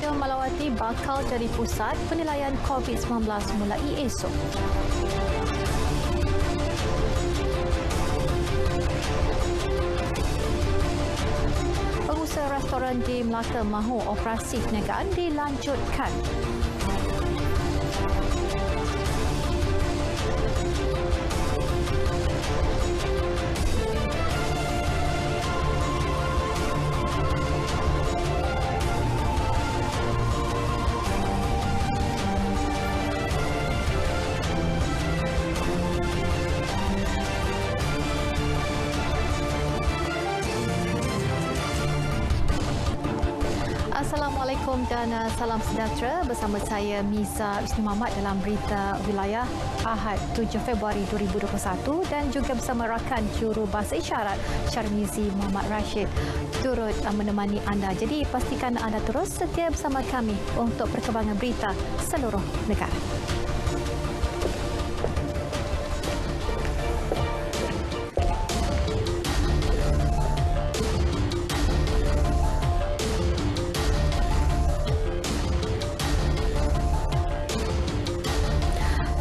Stadium Malawati bakal jadi pusat penilaian COVID-19 mulai esok. Pengusaha restoran di Melaka mahu operasi perniagaan dilanjutkan. Assalamualaikum dan salam sejahtera, bersama saya Miza Isni Muhammad dalam berita wilayah Ahad 7 Februari 2021 dan juga bersama rakan juru bahasa isyarat Syarmizi Muhammad Rashid turut menemani anda. Jadi pastikan anda terus setia bersama kami untuk perkembangan berita seluruh negara.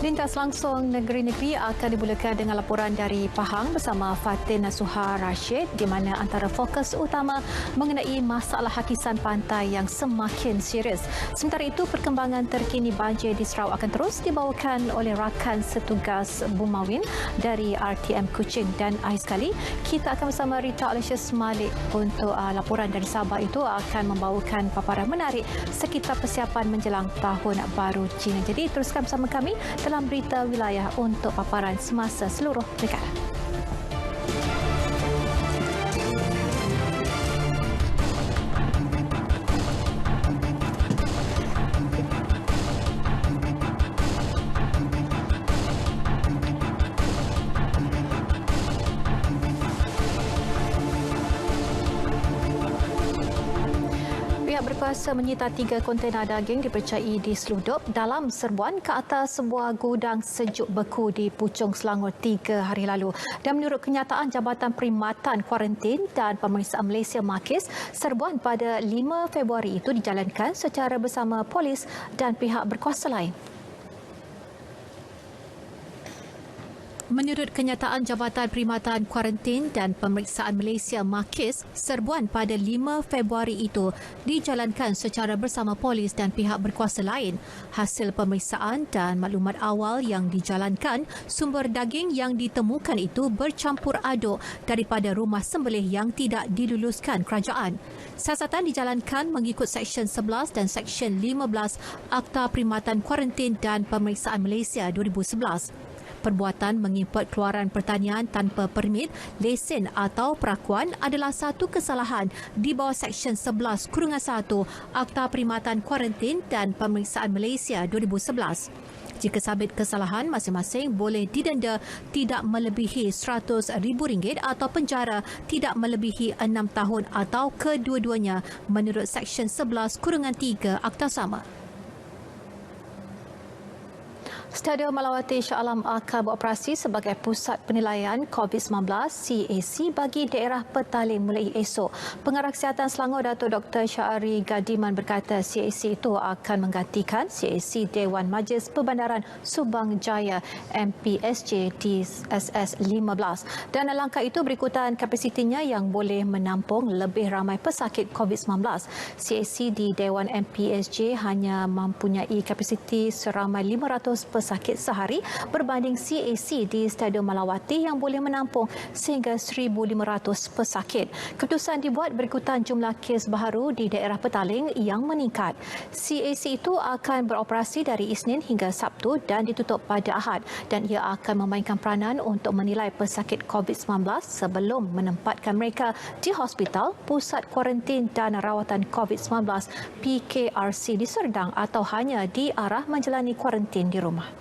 Lintas langsung negeri-negeri akan dimulakan dengan laporan dari Pahang bersama Fatin Nasuha Rashid, di mana antara fokus utama mengenai masalah hakisan pantai yang semakin serius. Sementara itu, perkembangan terkini banjir di Sarawak akan terus dibawakan oleh rakan setugas Bumawin dari RTM Kuching. Dan akhir sekali, kita akan bersama Rita Alicius Malik untuk laporan dari Sabah itu akan membawakan paparan menarik sekitar persiapan menjelang Tahun Baru Cina. Jadi teruskan bersama kami dalam berita wilayah untuk paparan semasa seluruh negara. Berkuasa menyita 3 kontena daging dipercayai diseludup dalam serbuan ke atas sebuah gudang sejuk beku di Puchong, Selangor 3 hari lalu. Dan menurut kenyataan Jabatan Perkhidmatan Kuarantin dan Pemeriksaan Malaysia Makis, serbuan pada 5 Februari itu dijalankan secara bersama polis dan pihak berkuasa lain. Menurut kenyataan Jabatan Perkhidmatan Kuarantin dan Pemeriksaan Malaysia Makis, serbuan pada 5 Februari itu dijalankan secara bersama polis dan pihak berkuasa lain. Hasil pemeriksaan dan maklumat awal yang dijalankan, sumber daging yang ditemukan itu bercampur aduk daripada rumah sembelih yang tidak diluluskan kerajaan. Siasatan dijalankan mengikut Seksyen 11 dan Seksyen 15 Akta Perkhidmatan Kuarantin dan Pemeriksaan Malaysia 2011. Perbuatan mengimport keluaran pertanian tanpa permit, lesen atau perakuan adalah satu kesalahan di bawah Seksyen 11-1 Akta Perkhidmatan Kuarantin dan Pemeriksaan Malaysia 2011. Jika sabit kesalahan, masing-masing boleh didenda tidak melebihi RM100,000 atau penjara tidak melebihi 6 tahun atau kedua-duanya menurut Seksyen 11-3 Akta sama. Stadium Malawati Shah Alam akan beroperasi sebagai pusat penilaian COVID-19 CAC bagi daerah Petaling mulai esok. Pengarah Kesihatan Selangor Datuk Dr. Syahri Gadiman berkata CAC itu akan menggantikan CAC Dewan Majlis Perbandaran Subang Jaya MPSJ di SS15. Dan langkah itu berikutan kapasitinya yang boleh menampung lebih ramai pesakit COVID-19. CAC di Dewan MPSJ hanya mempunyai kapasiti seramai 500 pesakit sehari berbanding CAC di Stadium Malawati yang boleh menampung sehingga 1,500 pesakit. Keputusan dibuat berikutan jumlah kes baharu di daerah Petaling yang meningkat. CAC itu akan beroperasi dari Isnin hingga Sabtu dan ditutup pada Ahad, dan ia akan memainkan peranan untuk menilai pesakit COVID-19 sebelum menempatkan mereka di hospital, pusat kuarantin dan rawatan COVID-19 PKRC di Serdang atau hanya diarah menjalani kuarantin di rumah.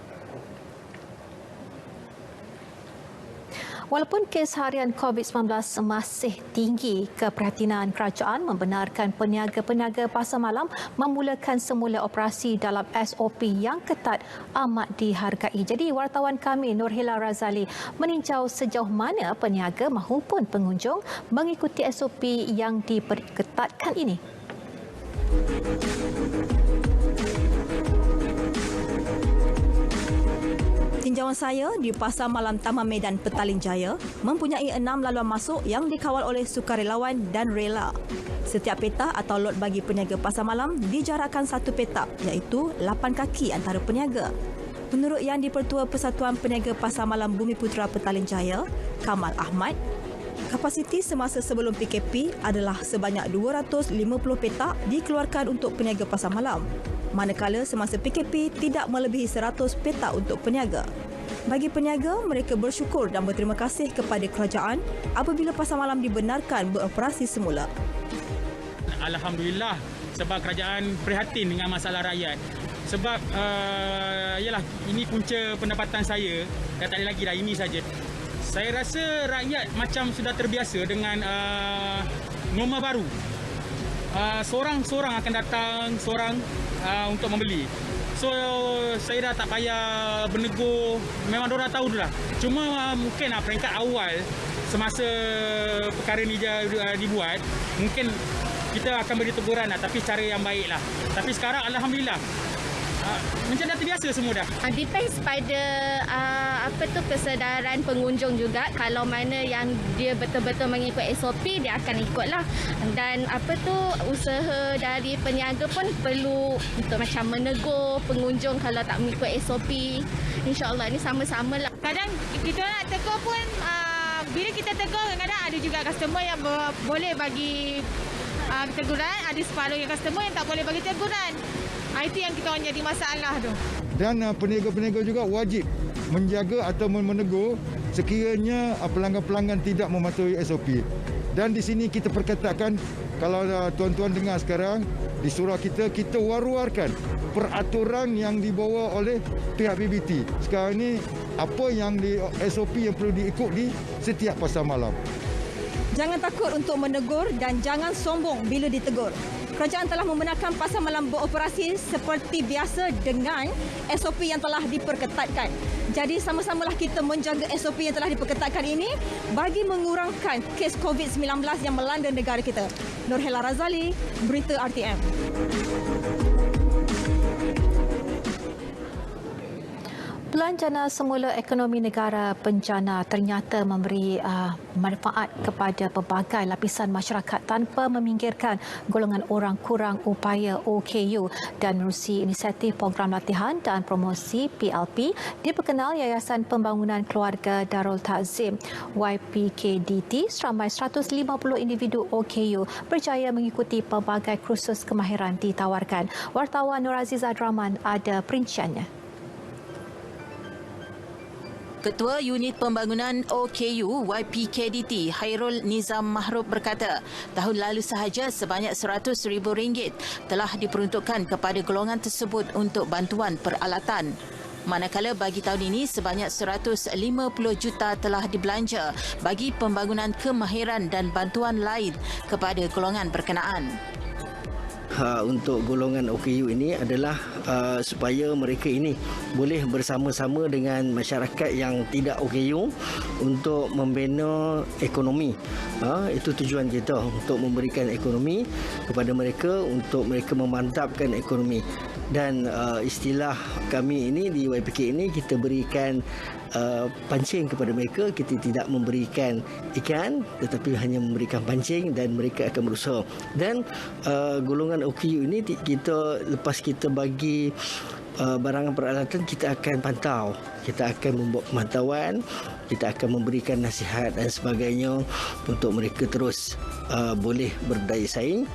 Walaupun kes harian COVID-19 masih tinggi, keprihatinan kerajaan membenarkan peniaga-peniaga pasar malam memulakan semula operasi dalam SOP yang ketat amat dihargai. Jadi wartawan kami Nurhila Razali meninjau sejauh mana peniaga mahupun pengunjung mengikuti SOP yang diperketatkan ini. Tinjauan saya di Pasar Malam Taman Medan Petaling Jaya mempunyai 6 laluan masuk yang dikawal oleh sukarelawan dan rela. Setiap petak atau lot bagi peniaga pasar malam dijarakkan satu petak iaitu 8 kaki antara peniaga. Menurut Yang di-Pertua Persatuan Peniaga Pasar Malam Bumi Putera Petaling Jaya, Kamal Ahmad, kapasiti semasa sebelum PKP adalah sebanyak 250 petak dikeluarkan untuk peniaga pasar malam. Manakala semasa PKP tidak melebihi 100 petak untuk peniaga. Bagi peniaga, mereka bersyukur dan berterima kasih kepada kerajaan apabila pasar malam dibenarkan beroperasi semula. Alhamdulillah, sebab kerajaan prihatin dengan masalah rakyat. Sebab yalah, ini punca pendapatan saya dan tak ada lagi dah, ini saja. Saya rasa rakyat macam sudah terbiasa dengan norma baru. Seorang-seorang akan datang, seorang untuk membeli. So saya dah tak payah bernegur, memang diorang tahu dah. Cuma mungkin peringkat awal semasa perkara ni dibuat, mungkin kita akan beri teguran tapi cara yang baik lah. Tapi sekarang alhamdulillah macam dah terbiasa semua dah. Depends pada kesedaran pengunjung juga. Kalau mana yang dia betul-betul mengikut SOP, dia akan ikutlah. Dan usaha dari peniaga pun perlu untuk macam menegur pengunjung kalau tak mengikut SOP. InsyaAllah ni sama-sama lah. Kadang kita nak tegur pun, bila kita tegur kadang-kadang ada juga customer yang boleh bagi teguran, ada separuh yang customer yang tak boleh bagi teguran. Itu yang kita orang jadi masalah tu. Dan peniaga-peniaga juga wajib menjaga atau menegur sekiranya pelanggan-pelanggan tidak mematuhi SOP. Dan di sini kita perkatakan, kalau tuan-tuan dengar sekarang, di surau kita war-warkan peraturan yang dibawa oleh pihak PBT. Sekarang ni apa yang di SOP yang perlu diikut di setiap pasar malam. Jangan takut untuk menegur dan jangan sombong bila ditegur. Kerajaan telah membenarkan pasar malam beroperasi seperti biasa dengan SOP yang telah diperketatkan. Jadi sama-samalah kita menjaga SOP yang telah diperketatkan ini bagi mengurangkan kes COVID-19 yang melanda negara kita. Nurhela Razali, Berita RTM. Pelanjana semula ekonomi negara bencana ternyata memberi manfaat kepada pelbagai lapisan masyarakat tanpa meminggirkan golongan orang kurang upaya OKU dan menerusi inisiatif program latihan dan promosi PLP diperkenal Yayasan Pembangunan Keluarga Darul Takzim YPKDT. Seramai 150 individu OKU berjaya mengikuti pelbagai kursus kemahiran ditawarkan. Wartawan Nur Aziz Adraman ada perinciannya. Ketua Unit Pembangunan OKU YPKDT Hairul Nizam Mahrub berkata, tahun lalu sahaja sebanyak RM100,000 telah diperuntukkan kepada golongan tersebut untuk bantuan peralatan. Manakala bagi tahun ini sebanyak 150 juta telah dibelanja bagi pembangunan kemahiran dan bantuan lain kepada golongan berkenaan. Untuk golongan OKU ini adalah supaya mereka ini boleh bersama-sama dengan masyarakat yang tidak OKU untuk membina ekonomi. Itu tujuan kita, untuk memberikan ekonomi kepada mereka, untuk mereka memantapkan ekonomi. Dan istilah kami ini di YPK ini, kita berikan pancing kepada mereka. Kita tidak memberikan ikan tetapi hanya memberikan pancing dan mereka akan berusaha. Dan golongan OKU ini kita lepas kita bagi barangan peralatan, kita akan pantau, kita akan membuat pemantauan, kita akan memberikan nasihat dan sebagainya untuk mereka terus boleh berdaya saing.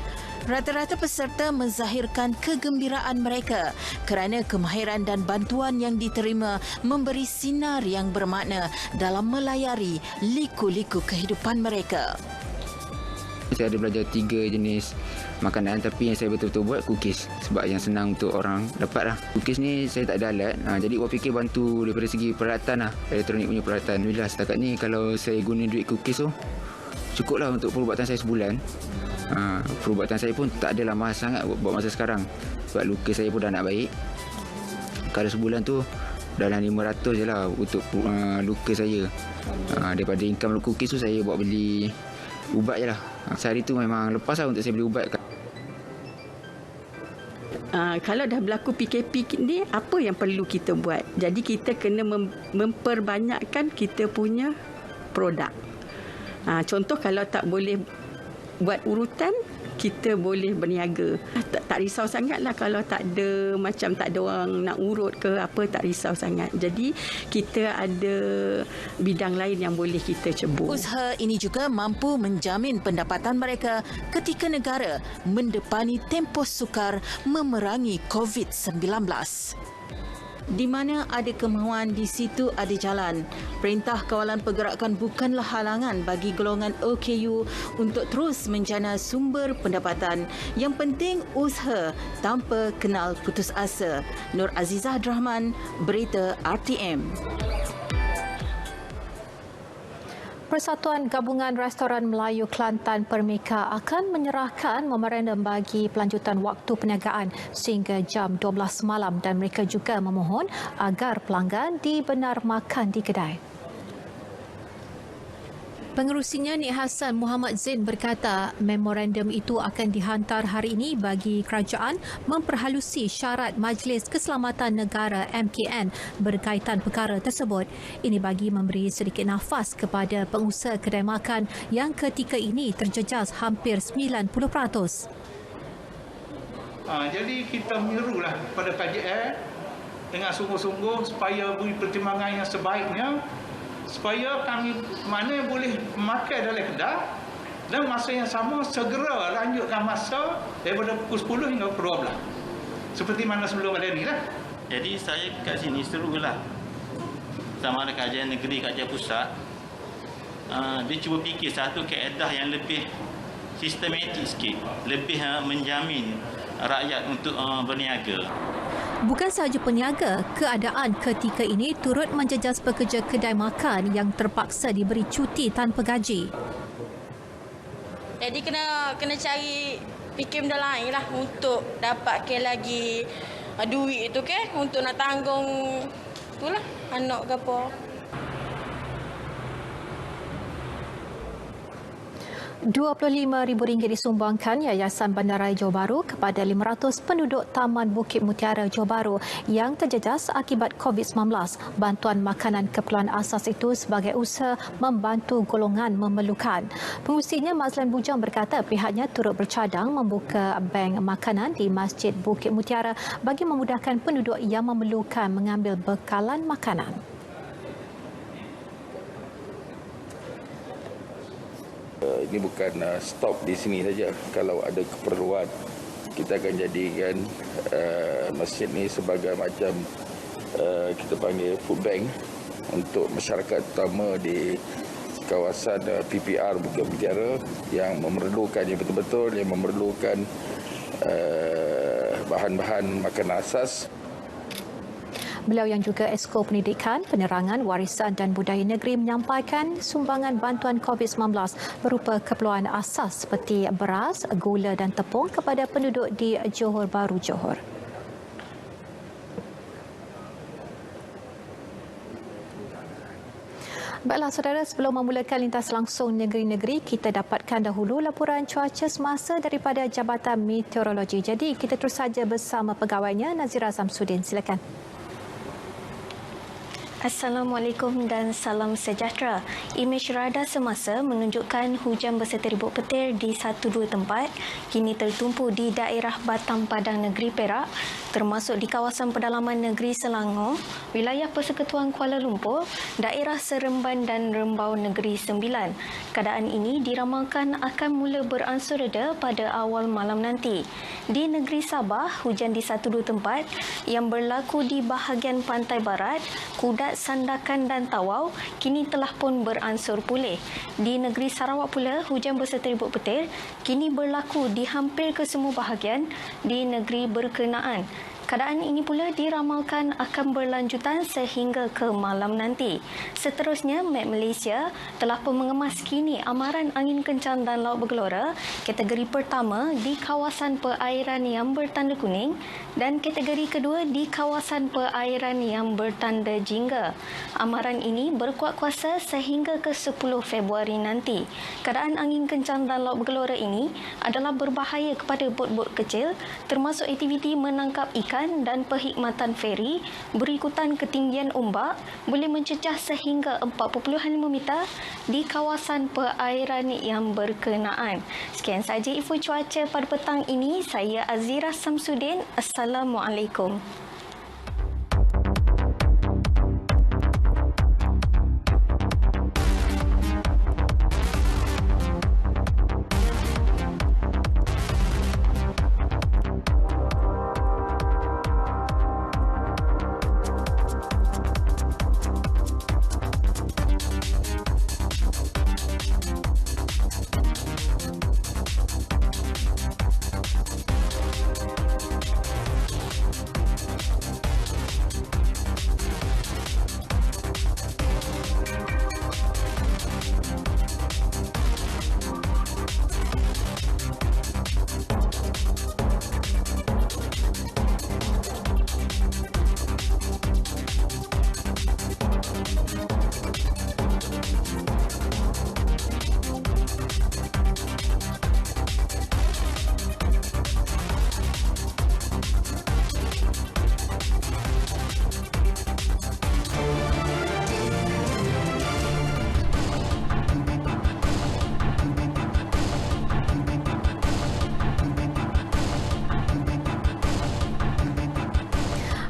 Rata-rata peserta menzahirkan kegembiraan mereka kerana kemahiran dan bantuan yang diterima memberi sinar yang bermakna dalam melayari liku-liku kehidupan mereka. Saya ada belajar 3 jenis makanan, tapi yang saya betul-betul buat cookies sebab yang senang untuk orang dapat lah. Cookies ni saya tak ada alat, jadi YPK bantu daripada segi peralatan lah, elektronik punya peralatan. Alhamdulillah setakat ni kalau saya guna duit cookies tu cukuplah untuk perubatan saya sebulan. Perubatan saya pun tak adalah mahal sangat buat masa sekarang sebab luka saya pun dah nak baik. Kalau sebulan tu dalam 500 je lah untuk luka saya. Daripada income cookies tu saya buat beli ubat je lah. Sehari tu memang lepas lah untuk saya beli ubat. Kalau dah berlaku PKP ni, apa yang perlu kita buat? Jadi kita kena memperbanyakkan kita punya produk. Contoh kalau tak boleh buat urutan, kita boleh berniaga. Tak risau sangatlah kalau tak ada orang nak urut ke apa, tak risau sangat. Jadi kita ada bidang lain yang boleh kita cebur. Usaha ini juga mampu menjamin pendapatan mereka ketika negara mendepani tempoh sukar memerangi COVID-19. Di mana ada kemahuan, di situ ada jalan. Perintah Kawalan Pergerakan bukanlah halangan bagi golongan OKU untuk terus menjana sumber pendapatan. Yang penting usaha tanpa kenal putus asa. Nur Azizah Rahman, Berita RTM. Persatuan Gabungan Restoran Melayu Kelantan Permika akan menyerahkan memorandum bagi pelanjutan waktu perniagaan sehingga jam 12 malam dan mereka juga memohon agar pelanggan dibenar makan di kedai. Pengerusinya Nik Hassan Muhammad Zain berkata memorandum itu akan dihantar hari ini bagi kerajaan memperhalusi syarat Majlis Keselamatan Negara MKN berkaitan perkara tersebut. Ini bagi memberi sedikit nafas kepada pengusaha kedai makan yang ketika ini terjejas hampir 90%. Jadi kita menyerulah kepada KJL dengan sungguh-sungguh supaya beri pertimbangan yang sebaiknya supaya kami mana yang boleh makan dalam kedai dan masa yang sama segera lanjutkan masa daripada pukul 10 hingga pukul 12 seperti mana sebelum ada ni lah. Jadi saya kat sini serulah sama ada kajian negeri, kajian pusat, dia cuba fikir satu kaedah yang lebih sistematik sikit, lebih menjamin rakyat untuk berniaga. Bukan sahaja peniaga, keadaan ketika ini turut menjejas pekerja kedai makan yang terpaksa diberi cuti tanpa gaji. Jadi kena cari fikir benda lain lah untuk dapatkan lagi duit itu ke untuk nak tanggung itulah anak ke apa. RM25,000 disumbangkan Yayasan Bandaraya Johor Bahru kepada 500 penduduk Taman Bukit Mutiara Johor Bahru yang terjejas akibat COVID-19. Bantuan makanan keperluan asas itu sebagai usaha membantu golongan memerlukan. Pengurusinya Mazlan Bujang berkata pihaknya turut bercadang membuka bank makanan di Masjid Bukit Mutiara bagi memudahkan penduduk yang memerlukan mengambil bekalan makanan. Ini bukan stop di sini saja. Kalau ada keperluan, kita akan jadikan masjid ini sebagai macam kita panggil food bank untuk masyarakat terutama di kawasan PPR Bukit Mutiara yang memerlukan, yang betul-betul yang memerlukan bahan-bahan makanan asas. Beliau yang juga Esko Pendidikan, Penerangan, Warisan dan Budaya Negeri menyampaikan sumbangan bantuan COVID-19 berupa keperluan asas seperti beras, gula dan tepung kepada penduduk di Johor Bahru, Johor. Baiklah saudara, sebelum memulakan lintas langsung negeri-negeri, kita dapatkan dahulu laporan cuaca semasa daripada Jabatan Meteorologi. Jadi kita terus saja bersama pegawainya Nazira Zamsudin. Silakan. Assalamualaikum dan salam sejahtera. Imej radar semasa menunjukkan hujan berserta ribut petir di 1-2 tempat kini tertumpu di daerah Batam Padang Negeri Perak, termasuk di kawasan pedalaman Negeri Selangor, wilayah Persekutuan Kuala Lumpur, daerah Seremban dan Rembau Negeri Sembilan. Keadaan ini diramalkan akan mula beransur reda pada awal malam nanti. Di Negeri Sabah, hujan di 1-2 tempat yang berlaku di bahagian pantai barat, Kudat, Sandakan dan Tawau kini telah pun beransur pulih. Di Negeri Sarawak pula, hujan berserta ribut petir kini berlaku di hampir kesemua bahagian di negeri berkenaan. Keadaan ini pula diramalkan akan berlanjutan sehingga ke malam nanti. Seterusnya, Met Malaysia telah pun mengemas kini amaran angin kencang dan laut bergelora kategori pertama di kawasan perairan yang bertanda kuning dan kategori kedua di kawasan perairan yang bertanda jingga. Amaran ini berkuat kuasa sehingga ke 10 Februari nanti. Keadaan angin kencang dan laut bergelora ini adalah berbahaya kepada bot-bot kecil termasuk aktiviti menangkap ikan dan perkhidmatan feri berikutan ketinggian ombak boleh mencecah sehingga 4.5 meter di kawasan perairan yang berkenaan. Sekian sahaja info cuaca pada petang ini. Saya Azira Samsudin. Assalamualaikum.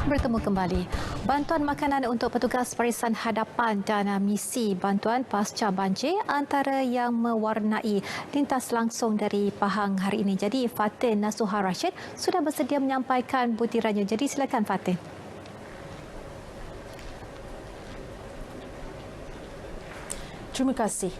Bertemu kembali. Bantuan makanan untuk petugas barisan hadapan dan misi bantuan pasca banjir antara yang mewarnai lintas langsung dari Pahang hari ini. Jadi Fatin Nasuha Rashid sudah bersedia menyampaikan butirannya. Jadi silakan Fatin. Terima kasih.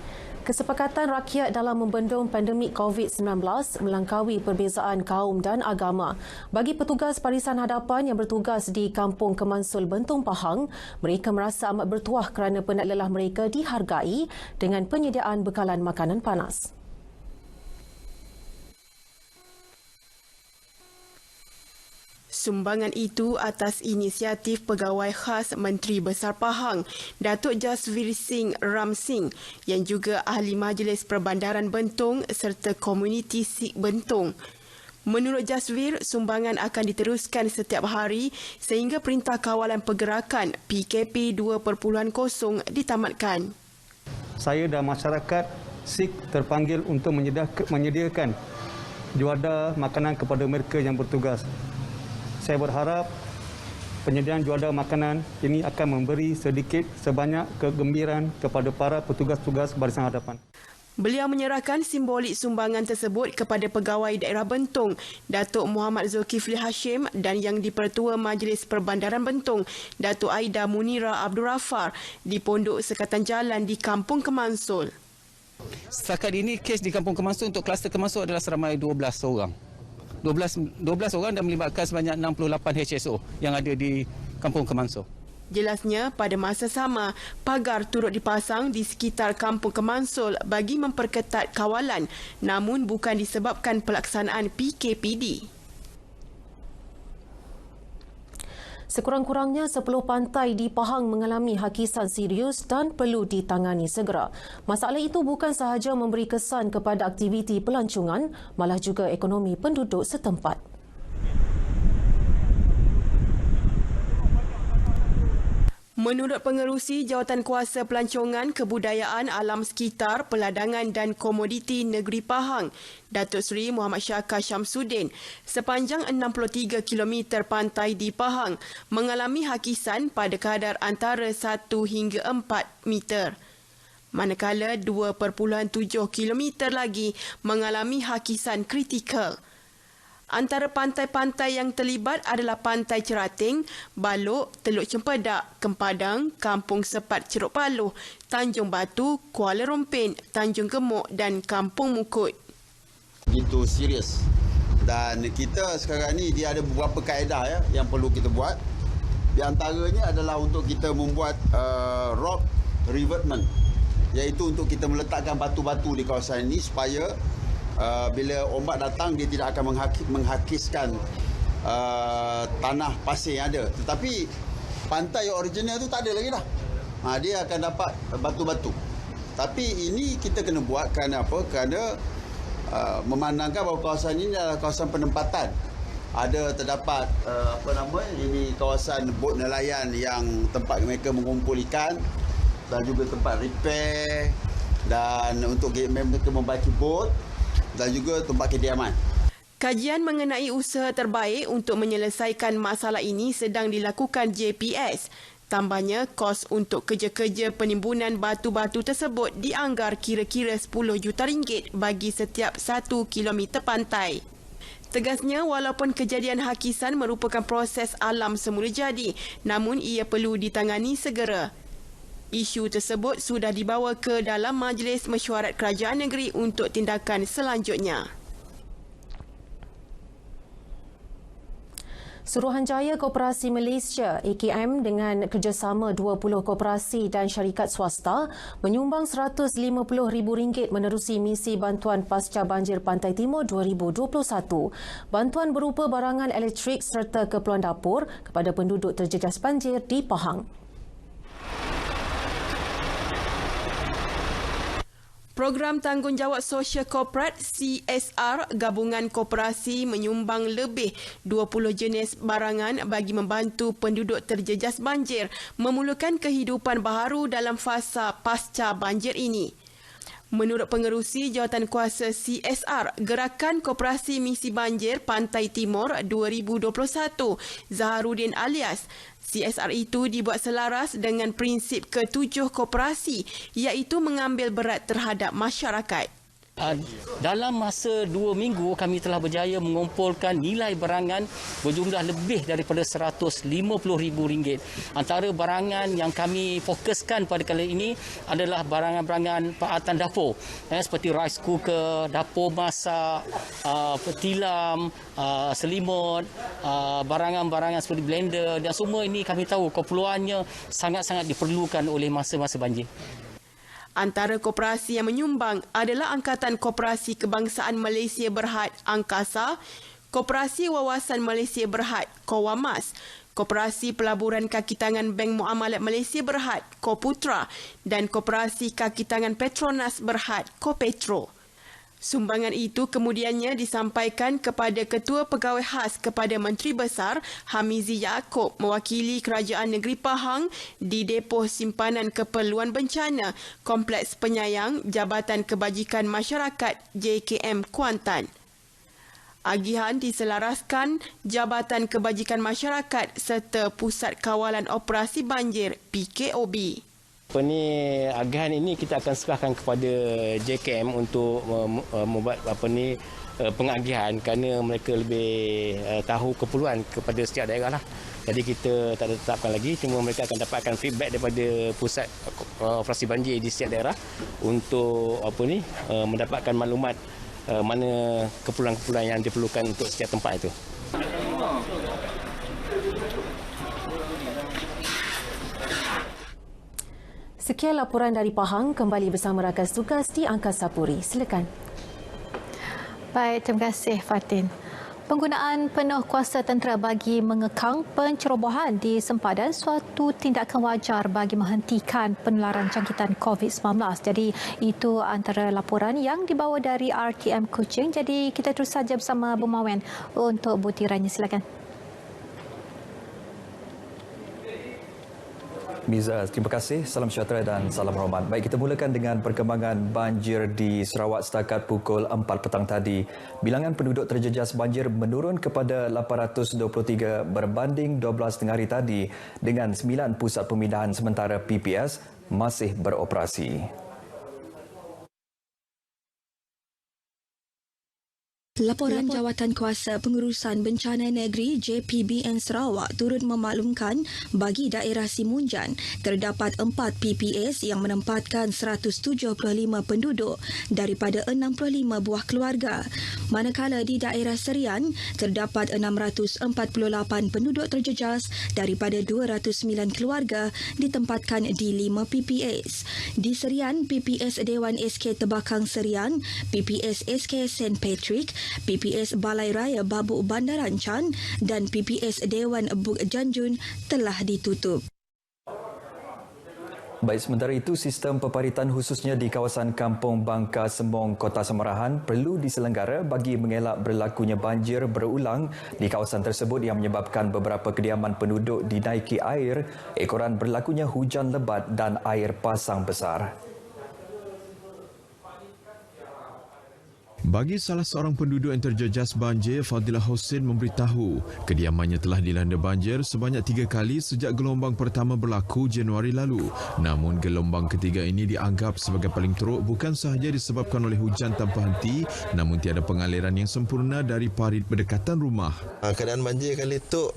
Kesepakatan rakyat dalam membendung pandemik COVID-19 melangkaui perbezaan kaum dan agama. Bagi petugas barisan hadapan yang bertugas di Kampung Kemansul, Bentong, Pahang, mereka merasa amat bertuah kerana penat lelah mereka dihargai dengan penyediaan bekalan makanan panas. Sumbangan itu atas inisiatif Pegawai Khas Menteri Besar Pahang, Datuk Jasvir Singh Ram Singh yang juga Ahli Majlis Perbandaran Bentong serta Komuniti Sikh Bentong. Menurut Jasvir, sumbangan akan diteruskan setiap hari sehingga Perintah Kawalan Pergerakan PKP 2.0 ditamatkan. Saya dan masyarakat Sikh terpanggil untuk menyediakan juadah makanan kepada mereka yang bertugas. Saya berharap penyediaan juadah makanan ini akan memberi sedikit sebanyak kegembiraan kepada para petugas-petugas barisan hadapan. Beliau menyerahkan simbolik sumbangan tersebut kepada Pegawai Daerah Bentong, Datuk Muhammad Zulkifli Hashim dan Yang di-Pertua Majlis Perbandaran Bentong, Datuk Aida Munira Abdul Rafar di Pondok Sekatan Jalan di Kampung Kemansul. Setakat ini kes di Kampung Kemansul untuk kluster Kemansul adalah seramai 12 orang. 12 orang dan melibatkan sebanyak 68 HSO yang ada di Kampung Kemansul. Jelasnya, pada masa sama, pagar turut dipasang di sekitar Kampung Kemansul bagi memperketat kawalan, namun bukan disebabkan pelaksanaan PKPD. Sekurang-kurangnya 10 pantai di Pahang mengalami hakisan serius dan perlu ditangani segera. Masalah itu bukan sahaja memberi kesan kepada aktiviti pelancongan, malah juga ekonomi penduduk setempat. Menurut Pengerusi Jawatankuasa Pelancongan, Kebudayaan, Alam Sekitar, Peladangan dan Komoditi Negeri Pahang, Datuk Seri Muhammad Syakar Syamsuddin, sepanjang 63 km pantai di Pahang mengalami hakisan pada kadar antara 1 hingga 4 meter. Manakala 2.7 km lagi mengalami hakisan kritikal. Antara pantai-pantai yang terlibat adalah Pantai Cerating, Balok, Teluk Cempedak, Kempadang, Kampung Sepat Ceruk Paluh, Tanjung Batu, Kuala Rompin, Tanjung Gemuk dan Kampung Mukut. Begitu serius Dan kita sekarang ni dia ada beberapa kaedah ya yang perlu kita buat. Di antaranya adalah untuk kita membuat rock revetment, iaitu untuk kita meletakkan batu-batu di kawasan ini supaya bila ombak datang dia tidak akan menghakiskan tanah pasir yang ada. Tetapi pantai original tu tak ada lagi dah. Dia akan dapat batu-batu. Tapi ini kita kena buat kerana apa? Kerana memandangkan bahawa kawasan ini adalah kawasan penempatan. Terdapat ini kawasan bot nelayan yang tempat mereka mengumpul ikan dan juga tempat repair dan untuk mereka membaiki bot dan juga tempat kediaman. Kajian mengenai usaha terbaik untuk menyelesaikan masalah ini sedang dilakukan JPS. Tambahnya, kos untuk kerja-kerja penimbunan batu-batu tersebut dianggar kira-kira 10 juta ringgit bagi setiap 1 kilometer pantai. Tegasnya, walaupun kejadian hakisan merupakan proses alam semula jadi, namun ia perlu ditangani segera. Isu tersebut sudah dibawa ke dalam Majlis Mesyuarat Kerajaan Negeri untuk tindakan selanjutnya. Suruhanjaya Koperasi Malaysia AKM dengan kerjasama 20 koperasi dan syarikat swasta menyumbang RM150,000 menerusi misi bantuan pasca banjir Pantai Timur 2021. Bantuan berupa barangan elektrik serta keperluan dapur kepada penduduk terjejas banjir di Pahang. Program Tanggungjawab Sosial Korporat CSR gabungan koperasi menyumbang lebih 20 jenis barangan bagi membantu penduduk terjejas banjir memulakan kehidupan baharu dalam fasa pasca banjir ini. Menurut pengerusi Jawatankuasa CSR, Gerakan Koperasi Misi Banjir Pantai Timur 2021, Zaharuddin Alias, CSR itu dibuat selaras dengan prinsip ke-7 koperasi iaitu mengambil berat terhadap masyarakat. Dalam masa 2 minggu kami telah berjaya mengumpulkan nilai barangan berjumlah lebih daripada RM150,000. Antara barangan yang kami fokuskan pada kali ini adalah barangan-barangan peralatan dapur seperti rice cooker, dapur masak, tilam, selimut, barangan-barangan seperti blender dan semua ini kami tahu keperluannya sangat-sangat diperlukan oleh masa-masa banjir. Antara koperasi yang menyumbang adalah Angkatan Koperasi Kebangsaan Malaysia Berhad Angkasa, Koperasi Wawasan Malaysia Berhad Kowamas, Koperasi Pelaburan Kaki Tangan Bank Muamalat Malaysia Berhad Koputra dan Koperasi Kaki Tangan Petronas Berhad Kopetro. Sumbangan itu kemudiannya disampaikan kepada Ketua Pegawai Khas kepada Menteri Besar Hamizi Yaakob mewakili Kerajaan Negeri Pahang di Depoh Simpanan Keperluan Bencana Kompleks Penyayang Jabatan Kebajikan Masyarakat JKM Kuantan. Agihan diselaraskan Jabatan Kebajikan Masyarakat serta Pusat Kawalan Operasi Banjir PKOB. Agihan ini kita akan serahkan kepada JKM untuk membuat pengagihan kerana mereka lebih tahu keperluan kepada setiap daerah lah. Jadi kita tak tetapkan lagi, cuma mereka akan dapatkan feedback daripada pusat operasi banjir di setiap daerah untuk mendapatkan maklumat mana keperluan-keperluan yang diperlukan untuk setiap tempat itu. Sekian laporan dari Pahang, kembali bersama rakan tugas di Angkasa Puri. Silakan. Baik, terima kasih Fatin. Penggunaan penuh kuasa tentera bagi mengekang pencerobohan di sempadan suatu tindakan wajar bagi menghentikan penularan jangkitan COVID-19. Jadi itu antara laporan yang dibawa dari RTM Kuching. Jadi kita terus saja bersama Bu Mawen untuk butirannya. Silakan. Miza, terima kasih. Salam sejahtera dan salam hormat. Baik, kita mulakan dengan perkembangan banjir di Sarawak setakat pukul 4 petang tadi. Bilangan penduduk terjejas banjir menurun kepada 823 berbanding 12 tengah hari tadi dengan 9 pusat pemindahan sementara PPS masih beroperasi. Laporan Jawatankuasa Pengurusan Bencana Negeri JPBN Sarawak turut memaklumkan bagi daerah Simunjan terdapat 4 PPS yang menempatkan 175 penduduk daripada 65 buah keluarga. Manakala di daerah Serian terdapat 648 penduduk terjejas daripada 209 keluarga ditempatkan di 5 PPS. Di Serian, PPS Dewan SK Tebakang Serian, PPS SK St. Patrick, PPS Balai Raya Babuk Bandaran Chan dan PPS Dewan Buk Janjun telah ditutup. Baik, sementara itu, sistem peparitan khususnya di kawasan Kampung Bangka Semong, Kota Samarahan perlu diselenggara bagi mengelak berlakunya banjir berulang di kawasan tersebut yang menyebabkan beberapa kediaman penduduk dinaiki air ekoran berlakunya hujan lebat dan air pasang besar. Bagi salah seorang penduduk yang terjejas banjir, Fadilah Hussein memberitahu kediamannya telah dilanda banjir sebanyak 3 kali sejak gelombang pertama berlaku Januari lalu. Namun gelombang ketiga ini dianggap sebagai paling teruk bukan sahaja disebabkan oleh hujan tanpa henti, namun tiada pengaliran yang sempurna dari parit berdekatan rumah. Keadaan banjir kali itu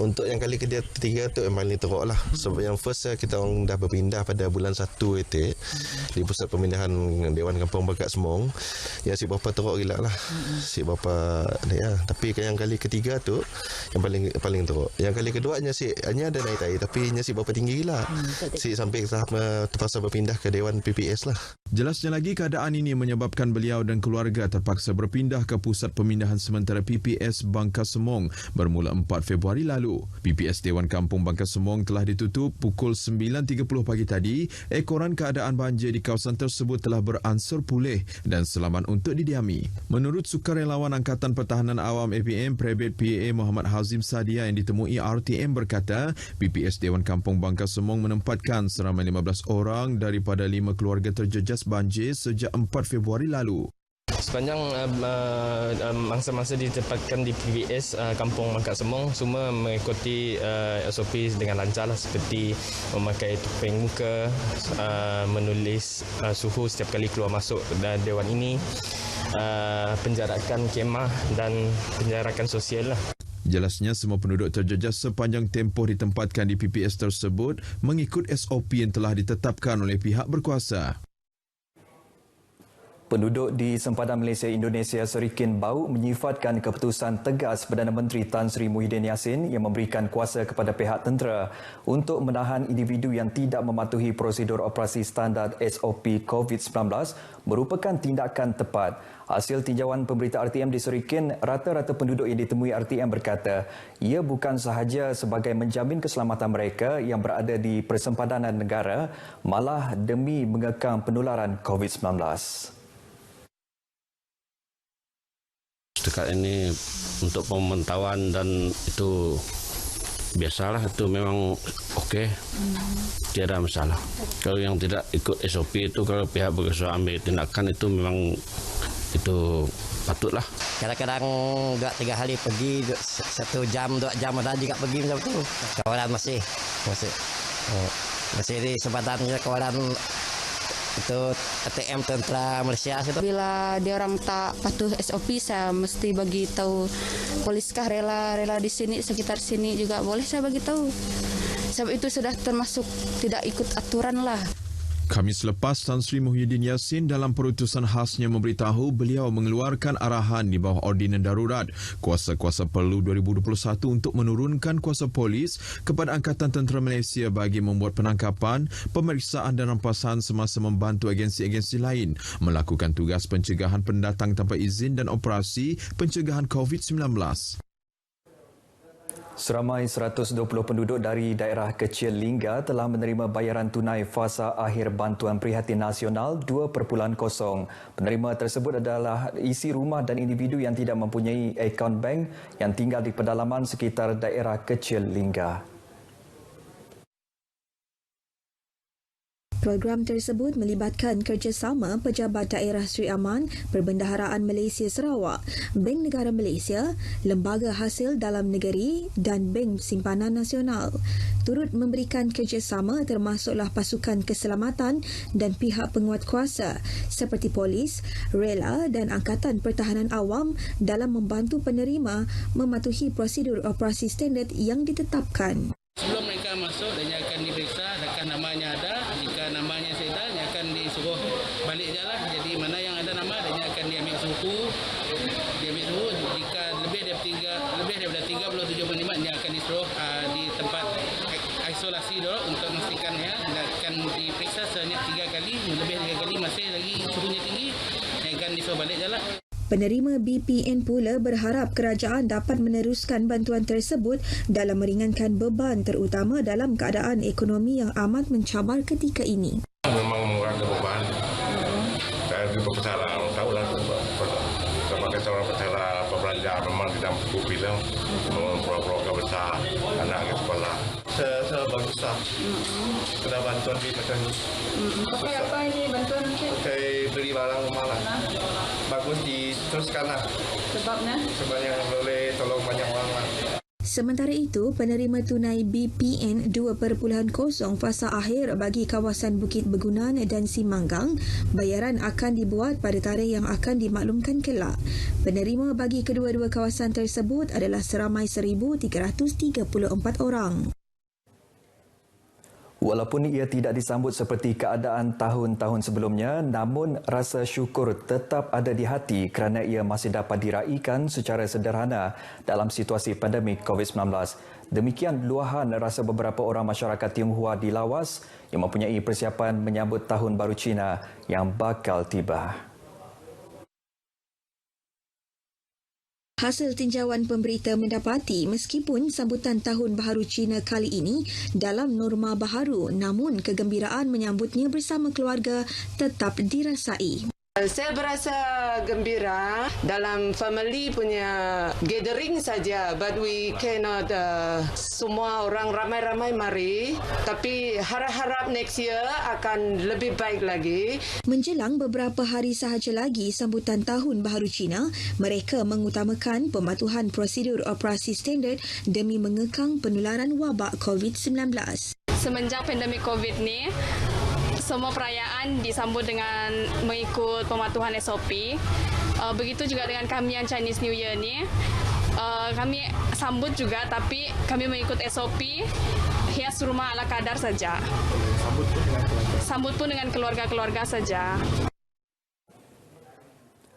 untuk yang kali ketiga tu yang paling teruk lah. Sebab yang first kita orang dah berpindah pada bulan 1 itu di pusat pemindahan Dewan Kampung Bangka Semong. Yang si bapa teruk gila lah. Si bapa ya. Tapi yang kali ketiga tu yang paling teruk. Yang kali keduanya si hanya ada naik air tapi si bapa tinggi gila. Si sampai tahap terpaksa berpindah ke Dewan PPS lah. Jelasnya lagi, keadaan ini menyebabkan beliau dan keluarga terpaksa berpindah ke pusat pemindahan sementara PPS Bangka Semong bermula 4 Februari lalu. PPS Dewan Kampung Bangka Semong telah ditutup pukul 9.30 pagi tadi. Ekoran keadaan banjir di kawasan tersebut telah beransur pulih dan selamat untuk didiami. Menurut Sukarelawan Angkatan Pertahanan Awam APM, Prebet PAA Muhammad Hazim Sadia yang ditemui RTM berkata, PPS Dewan Kampung Bangka Semong menempatkan seramai 15 orang daripada 5 keluarga terjejas banjir sejak 4 Februari lalu. Sepanjang mangsa-mangsa ditempatkan di PPS Kampung Bangka Semong, semua mengikuti SOP dengan lancar lah, seperti memakai topeng muka, menulis suhu setiap kali keluar masuk dewan ini, penjarakan kemah dan penjarakan sosial lah. Jelasnya semua penduduk terjejas sepanjang tempoh ditempatkan di PPS tersebut mengikut SOP yang telah ditetapkan oleh pihak berkuasa. Penduduk di sempadan Malaysia Indonesia Serikin Bau menyifatkan keputusan tegas Perdana Menteri Tan Sri Muhyiddin Yassin yang memberikan kuasa kepada pihak tentera untuk menahan individu yang tidak mematuhi prosedur operasi standard SOP COVID-19 merupakan tindakan tepat. Hasil tinjauan pemberita RTM di Serikin, rata-rata penduduk yang ditemui RTM berkata ia bukan sahaja sebagai menjamin keselamatan mereka yang berada di persempadanan negara, malah demi mengekang penularan COVID-19. Dekat ini untuk pemantauan dan itu biasalah, itu memang okey, tiada masalah. Kalau yang tidak ikut SOP itu, kalau pihak berkuasa ambil tindakan itu memang itu patutlah. Kadang-kadang 2-3 hari pergi 1 jam 2 jam ada juga pergi macam tu. Kawalan masih di sempadan kawalan itu ATM tentera Malaysia. Bila dia orang tak patuh SOP, saya mesti bagi tahu polis kah rela di sini, sekitar sini juga boleh saya bagi tahu. Sebab itu sudah termasuk tidak ikut aturan lah. Khamis lepas, Tan Sri Muhyiddin Yassin dalam perutusan khasnya memberitahu beliau mengeluarkan arahan di bawah Ordinan Darurat Kuasa-Kuasa Perlu 2021 untuk menurunkan kuasa polis kepada Angkatan Tentera Malaysia bagi membuat penangkapan, pemeriksaan dan rampasan semasa membantu agensi-agensi lain melakukan tugas pencegahan pendatang tanpa izin dan operasi pencegahan COVID-19. Seramai 120 penduduk dari daerah kecil Lingga telah menerima bayaran tunai fasa akhir Bantuan Prihatin Nasional 2.0. Penerima tersebut adalah isi rumah dan individu yang tidak mempunyai akaun bank yang tinggal di pedalaman sekitar daerah kecil Lingga. Program tersebut melibatkan kerjasama Pejabat Daerah Seri Aman, Perbendaharaan Malaysia Sarawak, Bank Negara Malaysia, Lembaga Hasil Dalam Negeri dan Bank Simpanan Nasional. Turut memberikan kerjasama termasuklah pasukan keselamatan dan pihak penguatkuasa seperti polis, rela dan Angkatan Pertahanan Awam dalam membantu penerima mematuhi prosedur operasi standard yang ditetapkan. Sebelum mereka masuk, dia akan diperiksa, adakah namanya ada. Jika namanya sedar, dia akan disuruh balik je lah. Jadi mana yang ada nama, dia akan diambil suhu. Jika lebih daripada 37.5, dia akan disuruh di tempat isolasi dulu untuk memastikan ya. Dia akan diperiksa sebanyak 3 kali, lebih 3 kali masih lagi suhunya tinggi, dia akan disuruh balik je lah. Penerima BPN pula berharap kerajaan dapat meneruskan bantuan tersebut dalam meringankan beban terutama dalam keadaan ekonomi yang amat mencabar ketika ini. Memang mengurangkan beban. Saya juga bersalah, tahulah sebagai seorang peserta pembelajar memang tidak cukup film, keluarga besar, anak ke sekolah. Saya baguslah. Kena bantuan di macam ni. Pakai apa ini bantuan? Saya beli barang rumah lah. Bagus diteruskanlah. Sebabnya boleh tolong banyak orang lah. Sementara itu, penerima tunai BPN 2.0 fasa akhir bagi kawasan Bukit Begunan dan Simanggang, bayaran akan dibuat pada tarikh yang akan dimaklumkan kelak. Penerima bagi kedua-dua kawasan tersebut adalah seramai 1,334 orang. Walaupun ia tidak disambut seperti keadaan tahun-tahun sebelumnya, namun rasa syukur tetap ada di hati kerana ia masih dapat diraikan secara sederhana dalam situasi pandemik COVID-19. Demikian luahan rasa beberapa orang masyarakat Tionghoa di Lawas yang mempunyai persiapan menyambut Tahun Baru Cina yang bakal tiba. Hasil tinjauan pemberita mendapati meskipun sambutan Tahun Baharu Cina kali ini dalam norma baharu, namun kegembiraan menyambutnya bersama keluarga tetap dirasai. Saya berasa gembira dalam family punya gathering saja, but we cannot semua orang ramai-ramai mari, tapi harap-harap next year akan lebih baik lagi. Menjelang beberapa hari sahaja lagi sambutan Tahun Baharu Cina, mereka mengutamakan pematuhan prosedur operasi standard demi mengekang penularan wabak COVID-19. Semenjak pandemik COVID ni, semua perayaan disambut dengan mengikut pematuhan SOP. Begitu juga dengan kami yang Chinese New Year ni. Kami sambut juga tapi kami mengikut SOP, hias rumah ala kadar saja. Sambut pun dengan keluarga saja.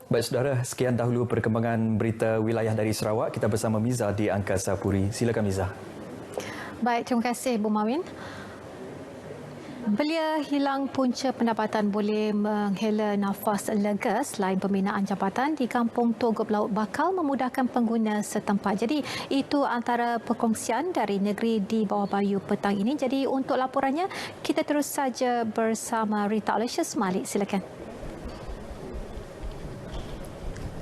Baik saudara, sekian dahulu perkembangan berita wilayah dari Sarawak. Kita bersama Miza di Angkasa Puri. Silakan Miza. Baik, terima kasih Bu Mawin. Belia hilang punca pendapatan boleh menghela nafas lega selain pembinaan jabatan di Kampung Togop Laut bakal memudahkan pengguna setempat. Jadi itu antara perkongsian dari negeri di Bawah Bayu petang ini. Jadi untuk laporannya kita terus saja bersama Rita Aloysius Malik. Silakan.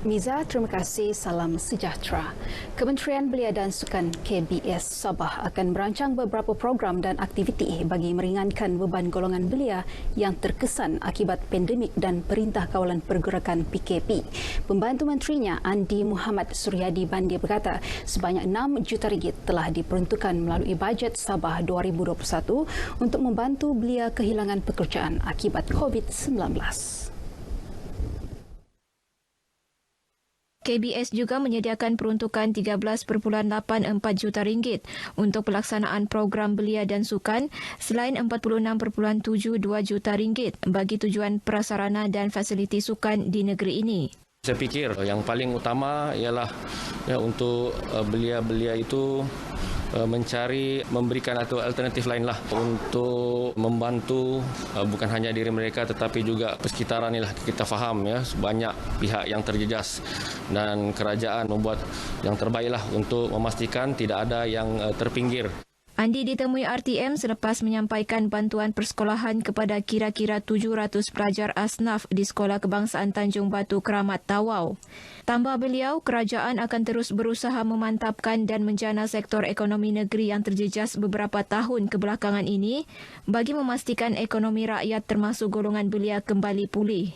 Miza, terima kasih. Salam sejahtera. Kementerian Belia dan Sukan KBS Sabah akan merancang beberapa program dan aktiviti bagi meringankan beban golongan belia yang terkesan akibat pandemik dan Perintah Kawalan Pergerakan PKP. Pembantu Menterinya Andi Muhammad Suryadi Bandir berkata sebanyak RM6 juta telah diperuntukkan melalui bajet Sabah 2021 untuk membantu belia kehilangan pekerjaan akibat COVID-19. KBS juga menyediakan peruntukan RM13.84 juta untuk pelaksanaan program belia dan sukan selain RM46.72 juta bagi tujuan prasarana dan fasiliti sukan di negeri ini. Saya fikir yang paling utama ialah untuk belia-belia itu memberikan atau alternatif lain lah untuk membantu bukan hanya diri mereka tetapi juga persekitaran inilah. Kita faham banyak pihak yang terjejas dan kerajaan membuat yang terbaiklah untuk memastikan tidak ada yang terpinggir. Andi ditemui RTM selepas menyampaikan bantuan persekolahan kepada kira-kira 700 pelajar asnaf di Sekolah Kebangsaan Tanjung Batu Keramat Tawau. Tambah beliau, kerajaan akan terus berusaha memantapkan dan menjana sektor ekonomi negeri yang terjejas beberapa tahun kebelakangan ini bagi memastikan ekonomi rakyat termasuk golongan belia kembali pulih.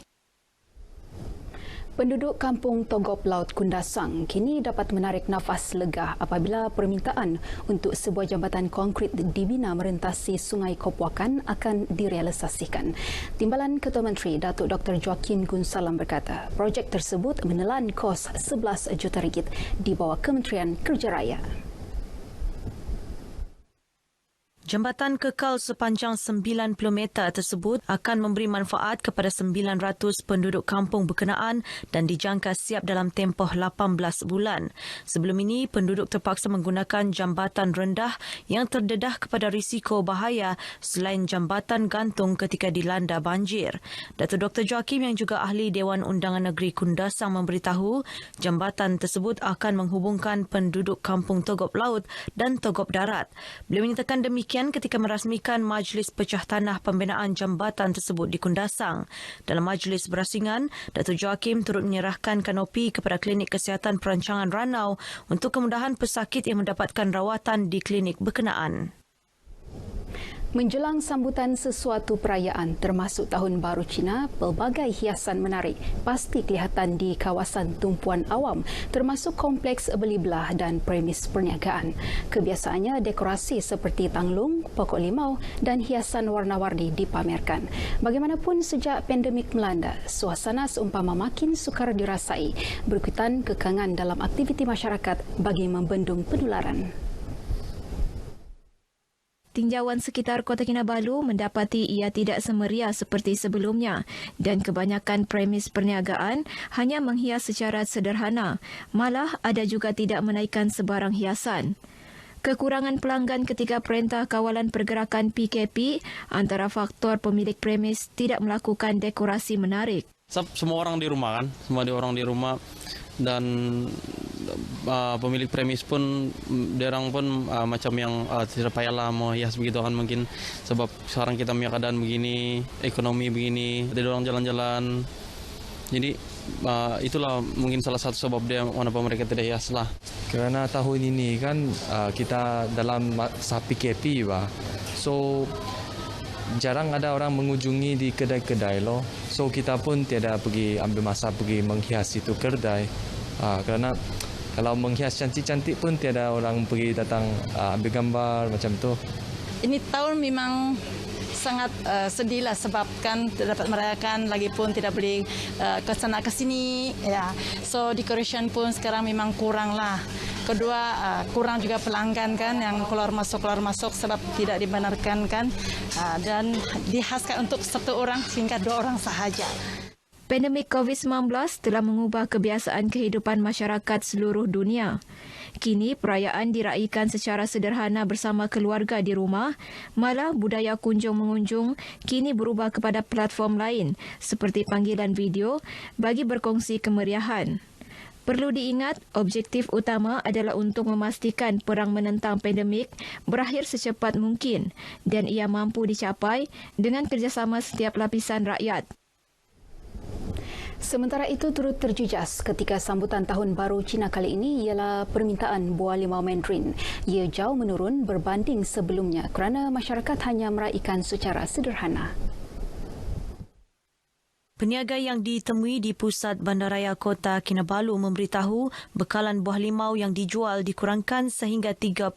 Penduduk kampung Togop Laut Kundasang kini dapat menarik nafas lega apabila permintaan untuk sebuah jambatan konkrit dibina merentasi Sungai Kopuakan akan direalisasikan. Timbalan Ketua Menteri Datuk Dr. Joaquim Gunsalam berkata, projek tersebut menelan kos RM11 juta di bawah Kementerian Kerja Raya. Jambatan kekal sepanjang 90 meter tersebut akan memberi manfaat kepada 900 penduduk kampung berkenaan dan dijangka siap dalam tempoh 18 bulan. Sebelum ini, penduduk terpaksa menggunakan jambatan rendah yang terdedah kepada risiko bahaya selain jambatan gantung ketika dilanda banjir. Datuk Dr. Joaquim yang juga ahli Dewan Undangan Negeri Kundasang memberitahu jambatan tersebut akan menghubungkan penduduk kampung Togop Laut dan Togop Darat. Beliau menyatakan demikian ketika merasmikan Majlis Pecah Tanah pembinaan jambatan tersebut di Kundasang. Dalam majlis berasingan, Datuk Joaquim turut menyerahkan kanopi kepada Klinik Kesihatan Perancangan Ranau untuk kemudahan pesakit yang mendapatkan rawatan di klinik berkenaan. Menjelang sambutan sesuatu perayaan termasuk Tahun Baru Cina, pelbagai hiasan menarik pasti kelihatan di kawasan tumpuan awam termasuk kompleks beli belah dan premis perniagaan. Kebiasaannya dekorasi seperti tanglung, pokok limau dan hiasan warna-warni dipamerkan. Bagaimanapun sejak pandemik melanda, suasana seumpama makin sukar dirasai berikutan kekangan dalam aktiviti masyarakat bagi membendung penularan. Tinjauan sekitar Kota Kinabalu mendapati ia tidak semeriah seperti sebelumnya dan kebanyakan premis perniagaan hanya menghias secara sederhana, malah ada juga tidak menaikkan sebarang hiasan. Kekurangan pelanggan ketika Perintah Kawalan Pergerakan PKP antara faktor pemilik premis tidak melakukan dekorasi menarik. Semua orang di rumah kan, orang di rumah dan pemilik premis pun derang pun macam yang tidak payahlah mau hias begitu kan mungkin sebab sekarang kita punya keadaan begini, ekonomi begini, ada orang jalan-jalan. Jadi itulah mungkin salah satu sebab dia kenapa mereka tidak hias lah. Kerana tahun ini kan kita dalam masa PKP so jarang ada orang mengunjungi di kedai-kedai loh. So kita pun tiada pergi ambil masa pergi menghias itu kedai. Kerana kalau menghias cantik-cantik pun tiada orang pergi datang ambil gambar macam tu. Ini tahun memang sangat sedihlah sebab kan tidak dapat merayakan lagi pun tidak boleh ke sana ke sini ya. So decoration pun sekarang memang kurang lah. Kedua kurang juga pelanggan kan yang keluar masuk sebab tidak dibenarkan kan dan dihaskan untuk satu orang hingga 2 orang sahaja. Pandemik COVID-19 telah mengubah kebiasaan kehidupan masyarakat seluruh dunia. Kini perayaan diraikan secara sederhana bersama keluarga di rumah, malah budaya kunjung-mengunjung kini berubah kepada platform lain seperti panggilan video bagi berkongsi kemeriahan. Perlu diingat, objektif utama adalah untuk memastikan perang menentang pandemik berakhir secepat mungkin dan ia mampu dicapai dengan kerjasama setiap lapisan rakyat. Sementara itu turut terjejas ketika sambutan Tahun Baru Cina kali ini ialah permintaan buah limau Mandarin. Ia jauh menurun berbanding sebelumnya kerana masyarakat hanya meraikan secara sederhana. Peniaga yang ditemui di pusat bandaraya Kota Kinabalu memberitahu bekalan buah limau yang dijual dikurangkan sehingga 30%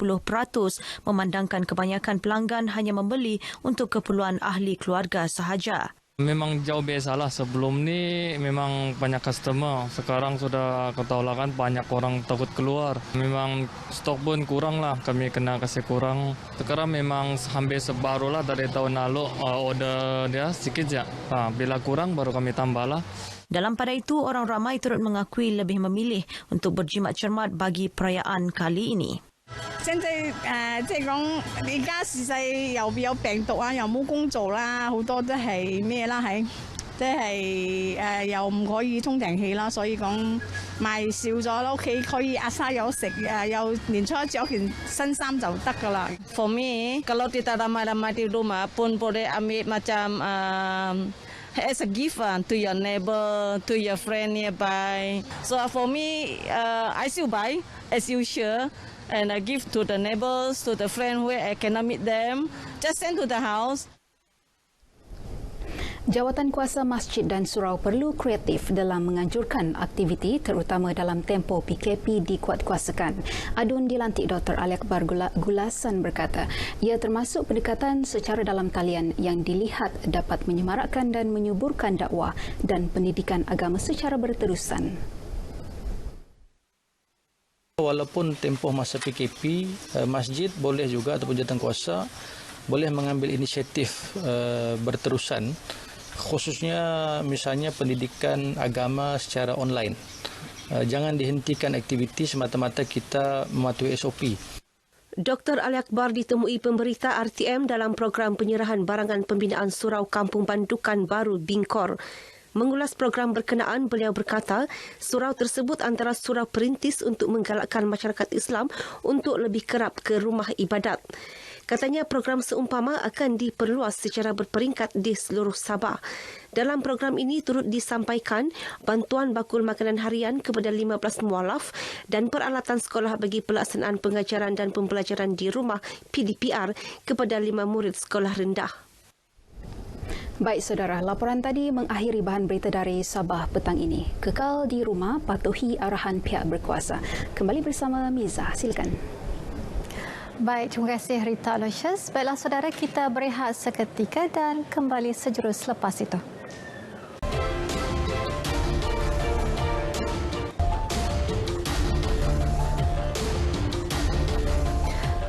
memandangkan kebanyakan pelanggan hanya membeli untuk keperluan ahli keluarga sahaja. Memang jauh biasalah, sebelum ni memang banyak customer. Sekarang sudah ketahulah kan banyak orang takut keluar. Memang stok pun kurang lah, kami kena kasih kurang. Sekarang memang hampir separuh lah dari tahun lalu, order dia sedikit je. Bila kurang baru kami tambah lah. Dalam pada itu, orang ramai turut mengakui lebih memilih untuk berjimat cermat bagi perayaan kali ini. 現在即係講而家時勢又有病毒啊，又冇工做啦，好多都係咩啦係。即係又唔可以充電器啦，所以講賣少咗啦，屋企可以壓沙有食，又年初一着件新衫就得噶啦。 For me, kalau kita ramai-ramai di rumah pun boleh ambil macam as a gift to your neighbor, to your friend nearby. So for me, I still buy as usual and I give to the neighbors, to the friend where I cannot meet them. Just send to the house. Jawatan Kuasa Masjid dan Surau perlu kreatif dalam menganjurkan aktiviti terutama dalam tempoh PKP dikuatkuasakan. Adun dilantik Dr. Ali Akbar Gulasan berkata, ia termasuk pendekatan secara dalam talian yang dilihat dapat menyemarakkan dan menyuburkan dakwah dan pendidikan agama secara berterusan. Walaupun tempoh masa PKP, masjid boleh juga ataupun jawatankuasa boleh mengambil inisiatif berterusan, khususnya misalnya pendidikan agama secara online. Jangan dihentikan aktiviti semata-mata kita mematuhi SOP. Dr. Ali Akbar ditemui pemberita RTM dalam program penyerahan barangan pembinaan Surau Kampung Bandukan Baru Bingkor. Mengulas program berkenaan, beliau berkata, surau tersebut antara surau perintis untuk menggalakkan masyarakat Islam untuk lebih kerap ke rumah ibadat. Katanya program seumpama akan diperluas secara berperingkat di seluruh Sabah. Dalam program ini turut disampaikan bantuan bakul makanan harian kepada 15 mualaf dan peralatan sekolah bagi pelaksanaan pengajaran dan pembelajaran di rumah PDPR kepada 5 murid sekolah rendah. Baik saudara, laporan tadi mengakhiri bahan berita dari Sabah petang ini. Kekal di rumah, patuhi arahan pihak berkuasa. Kembali bersama Miza, silakan. Baik, terima kasih Rita Aloysius. Baiklah saudara, kita berehat seketika dan kembali sejurus selepas itu.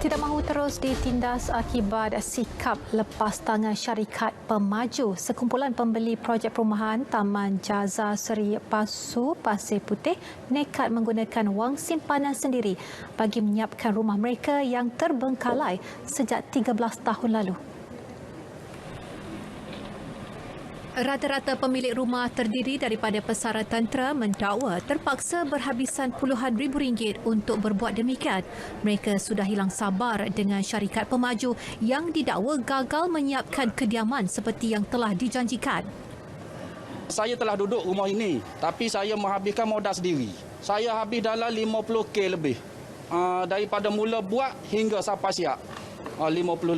Tidak mahu terus ditindas akibat sikap lepas tangan syarikat pemaju, sekumpulan pembeli projek perumahan Taman Jaza Seri Pasu Pasir Putih nekat menggunakan wang simpanan sendiri bagi menyiapkan rumah mereka yang terbengkalai sejak 13 tahun lalu. Rata-rata pemilik rumah terdiri daripada pesara tentera mendakwa terpaksa berhabisan puluhan ribu ringgit untuk berbuat demikian. Mereka sudah hilang sabar dengan syarikat pemaju yang didakwa gagal menyiapkan kediaman seperti yang telah dijanjikan. Saya telah duduk rumah ini tapi saya menghabiskan modal sendiri. Saya habis dalam 50k lebih. Daripada mula buat hingga sampai siap. 50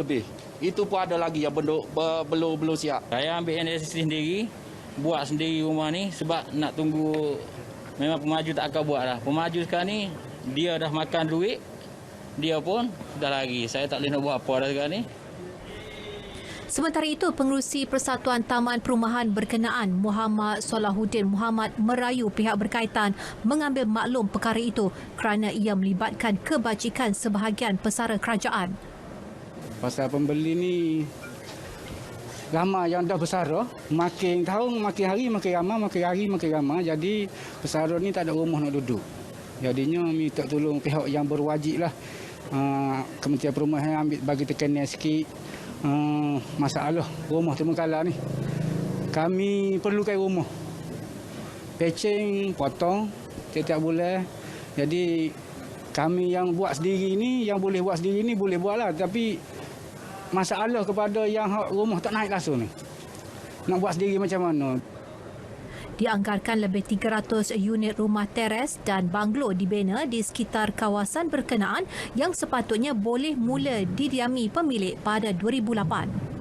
lebih. Itu pun ada lagi yang belum siap. Saya ambil inisiatif sendiri, buat sendiri rumah ni sebab nak tunggu, memang pemaju tak akan buat dah. Pemaju sekarang ni, dia dah makan duit, dia pun dah lari. Saya tak boleh nak buat apa dah sekarang ni. Sementara itu, Pengerusi Persatuan Taman Perumahan berkenaan Muhammad Salahuddin Muhammad merayu pihak berkaitan mengambil maklum perkara itu kerana ia melibatkan kebajikan sebahagian pesara kerajaan. Pasal pembeli ni ramai yang dah bersara, makin tahun makin hari makin ramai, jadi pesara ni tak ada rumah nak duduk. Jadinya minta tolong pihak yang berwajib lah. Kementerian Perumahan ambil bagi tekanan sikit masalah rumah terbengkalai ni. Kami perlukan rumah. Patching, potong setiap bulan. Jadi kami yang buat sendiri ni, yang boleh buat sendiri ni boleh buat lah, tapi masalah kepada yang rumah tak naik langsung ni. Nak buat sendiri macam mana? Dianggarkan lebih 300 unit rumah teres dan banglo dibina di sekitar kawasan berkenaan yang sepatutnya boleh mula didiami pemilik pada 2008.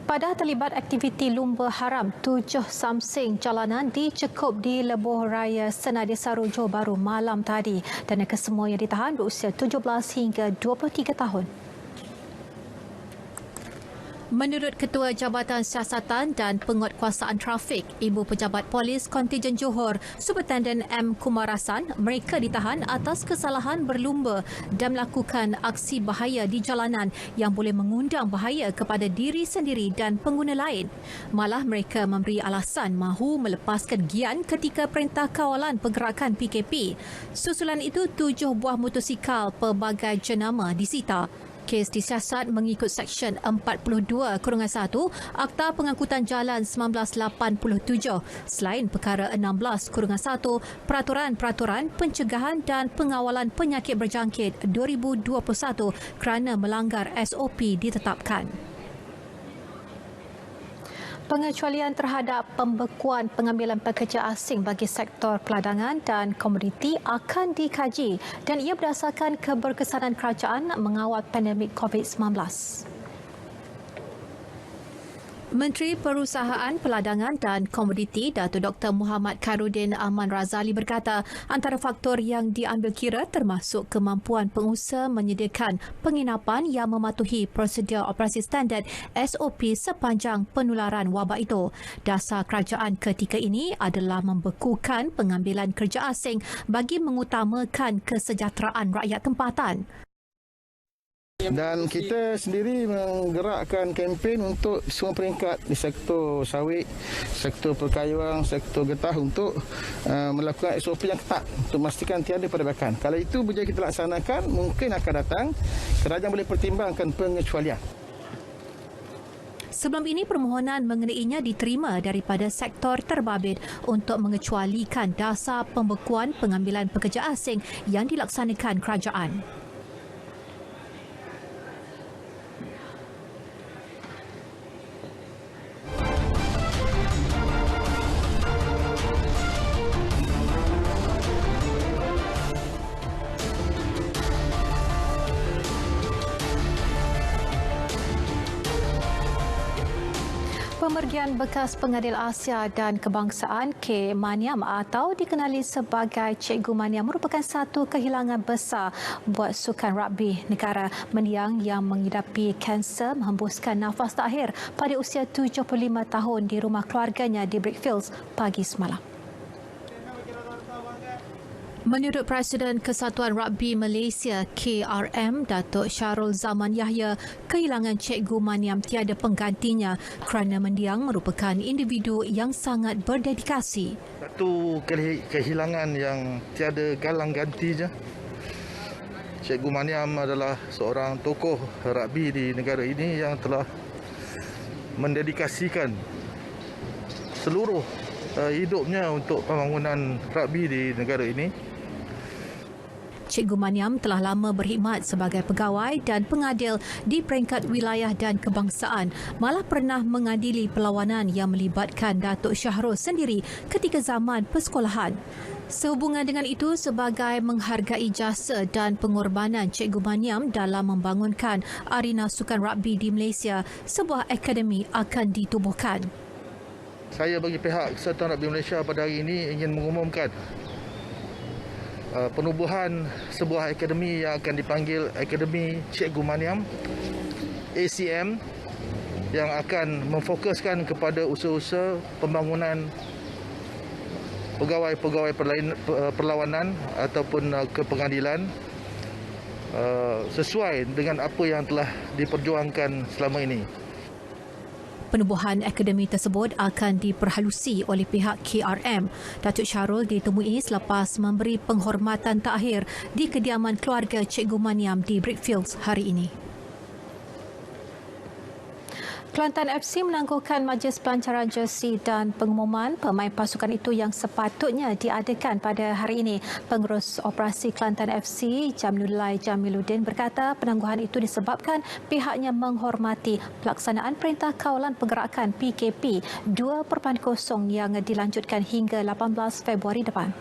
Pada terlibat aktiviti lumba haram, 7 samsing jalanan dicekup di Lebuh Raya Senadi Saru Johor Bahru malam tadi dan kesemua yang ditahan berusia 17 hingga 23 tahun. Menurut Ketua Jabatan Siasatan dan Penguatkuasaan Trafik, Ibu Pejabat Polis Kontijen Johor, Superintendent M. Kumarasan, mereka ditahan atas kesalahan berlumba dan melakukan aksi bahaya di jalanan yang boleh mengundang bahaya kepada diri sendiri dan pengguna lain. Malah mereka memberi alasan mahu melepaskan gian ketika Perintah Kawalan Pergerakan PKP. Susulan itu 7 buah motosikal pelbagai jenama disita. Kes disiasat mengikut Seksyen 42-1 Akta Pengangkutan Jalan 1987 selain perkara 16-1 Peraturan-Peraturan Pencegahan dan Pengawalan Penyakit Berjangkit 2021 kerana melanggar SOP ditetapkan. Pengecualian terhadap pembekuan pengambilan pekerja asing bagi sektor peladangan dan komoditi akan dikaji dan ia berdasarkan keberkesanan kerajaan mengawal pandemik COVID-19. Menteri Perusahaan Peladangan dan Komoditi Datuk Dr. Muhammad Khairuddin Aman Razali berkata antara faktor yang diambil kira termasuk kemampuan pengusaha menyediakan penginapan yang mematuhi prosedur operasi standard SOP sepanjang penularan wabak itu. Dasar kerajaan ketika ini adalah membekukan pengambilan kerja asing bagi mengutamakan kesejahteraan rakyat tempatan. Dan kita sendiri menggerakkan kempen untuk semua peringkat di sektor sawit, sektor perkayuan, sektor getah untuk melakukan SOP yang ketat untuk memastikan tiada perbakan. Kalau itu berjaya kita laksanakan, mungkin akan datang kerajaan boleh pertimbangkan pengecualian. Sebelum ini, permohonan mengenainya diterima daripada sektor terbabit untuk mengecualikan dasar pembekuan pengambilan pekerja asing yang dilaksanakan kerajaan. Pemergian bekas pengadil Asia dan Kebangsaan K. Maniam atau dikenali sebagai Cikgu Maniam merupakan satu kehilangan besar buat sukan rugby negara. Mendiang yang mengidapi kanser menghembuskan nafas terakhir pada usia 75 tahun di rumah keluarganya di Brickfields pagi semalam. Menurut Presiden Kesatuan Rugby Malaysia KRM Datuk Syarul Zaman Yahya, kehilangan Cikgu Maniam tiada penggantinya kerana mendiang merupakan individu yang sangat berdedikasi. Satu kehilangan yang tiada galang gantinya. Cikgu Maniam adalah seorang tokoh rugby di negara ini yang telah mendedikasikan seluruh hidupnya untuk pembangunan rugby di negara ini. Cikgu Maniam telah lama berkhidmat sebagai pegawai dan pengadil di peringkat wilayah dan kebangsaan. Malah pernah mengadili perlawanan yang melibatkan Datuk Syahrul sendiri ketika zaman persekolahan. Sehubungan dengan itu, sebagai menghargai jasa dan pengorbanan Cikgu Maniam dalam membangunkan arena sukan rugby di Malaysia, sebuah akademi akan ditubuhkan. Saya bagi pihak Kesatuan Rugby Malaysia pada hari ini ingin mengumumkan penubuhan sebuah akademi yang akan dipanggil Akademi Cikgu Maniam ACM yang akan memfokuskan kepada usaha-usaha pembangunan pegawai-pegawai perlawanan ataupun kepengadilan sesuai dengan apa yang telah diperjuangkan selama ini. Penubuhan akademi tersebut akan diperhalusi oleh pihak KRM. Datuk Syahrul ditemui selepas memberi penghormatan terakhir di kediaman keluarga Cikgu Maniam di Brickfields hari ini. Kelantan FC menangguhkan majlis pelancaran jersey dan pengumuman pemain pasukan itu yang sepatutnya diadakan pada hari ini. Pengurus operasi Kelantan FC Jamilullah Jamiluddin berkata penangguhan itu disebabkan pihaknya menghormati pelaksanaan Perintah Kawalan Pergerakan PKP 2.0 yang dilanjutkan hingga 18 Februari depan.